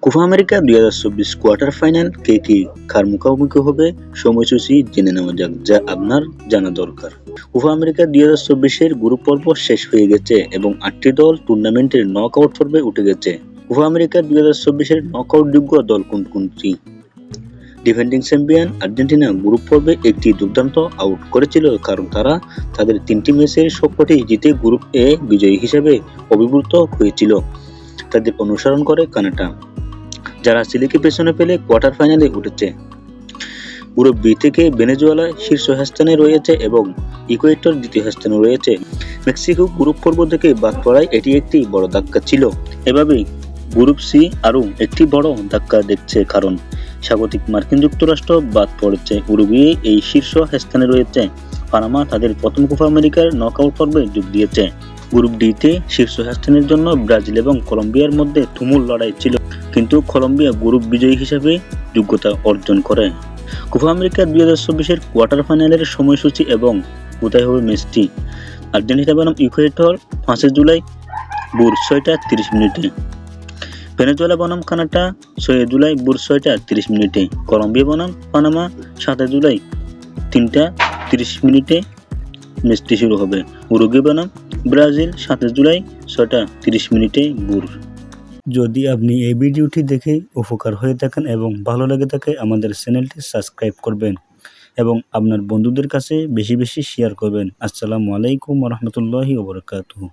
Copa America 2024 quarter final কে কার মুখোমুখি হবে সময়সূচি জেনে নেওয়া যাক, যা আপনার জানা দরকার। কোপা আমেরিকা 2024-এর গ্রুপ পর্ব শেষ হয়ে গেছে এবং 8টি দল টুর্নামেন্টের নকআউট পর্বে উঠে গেছে। কোপা আমেরিকা 2024-এর নকআউট যোগ্য দল কোনটি? ডিফেন্ডিং চ্যাম্পিয়ন আর্জেন্টিনা গ্রুপ পর্বে একটি দুর্দান্ত আউট করেছিল, কারণ তারা তাদের 3টি ম্যাচের সবকটি জিতে গ্রুপ এ বিজয়ী হিসেবে অভিভূত হয়েছিল। তাদের অনুসরণ করে কানাডা, যারা চিলিকে পেছনে ফেলে কোয়ার্টার ফাইনালে উঠেছে। গ্রুপ বি থেকে ভেনেজুয়েলা শীর্ষ স্থানে রয়েছে এবং ইকুয়েডর দ্বিতীয় স্থানে রয়েছে। মেক্সিকো গ্রুপ পর্ব থেকে বাদ পড়ায় এটি একটি বড় ধাক্কা ছিল। এভাবেই গ্রুপ সি আরও একটি বড় ধাক্কা দেখছে, কারণ স্বাগতিক মার্কিন যুক্তরাষ্ট্র বাদ পড়েছে। উরুগুয়ে এই শীর্ষ স্থানে রয়েছে। পানামা তাদের প্রথম কোপা আমেরিকার নকআউট পর্বে যোগ দিয়েছে। গ্রুপ ডিতে শীর্ষ স্থানের জন্য ব্রাজিল এবং কলম্বিয়ার মধ্যে তুমুল লড়াই ছিল, কিন্তু কলম্বিয়া গ্রুপ বিজয়ী হিসেবে যোগ্যতা অর্জন করে। কোপা আমেরিকা 2024-এর কোয়ার্টার ফাইনালের সময়সূচি এবং কোথায় হবে ম্যাচটি। আর্জেন্টিনা বনাম ইকুয়েডর 5 জুলাই ভোর 6টা 30 মিনিটে। ভেনেজুয়েলা বনাম কানাডা 6 জুলাই ভোর 6টা 30 মিনিটে। কলম্বিয়া বনাম পানামা 7 জুলাই 3টা 30 মিনিটে ম্যাচটি শুরু হবে। উরুগুয়ে বনাম ব্রাজিল 7 জুলাই 6টা 30 মিনিটে ভোর। যদি আপনি এই ভিডিওটি দেখে উপকার হয়ে থাকেন এবং ভালো লেগে থাকে, আমাদের চ্যানেলটি সাবস্ক্রাইব করবেন এবং আপনার বন্ধুদের কাছে বেশি বেশি শেয়ার করবেন। আসসালামু আলাইকুম ওয়া রাহমাতুল্লাহি ওয়া বারাকাতুহু।